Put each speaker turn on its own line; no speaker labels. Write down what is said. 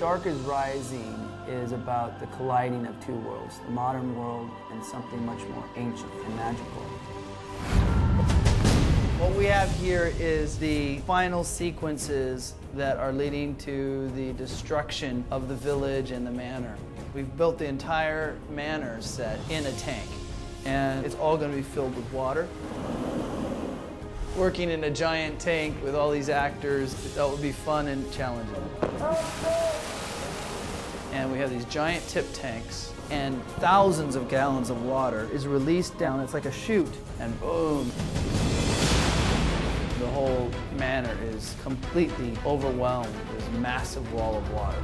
Dark is Rising is about the colliding of two worlds, the modern world and something much more ancient and magical. What we have here is the final sequences that are leading to the destruction of the village and the manor. We've built the entire manor set in a tank, and it's all going to be filled with water. Working in a giant tank with all these actors, that would be fun and challenging. And we have these giant tip tanks, and thousands of gallons of water is released down. It's like a chute, and boom. The whole manor is completely overwhelmed with this massive wall of water.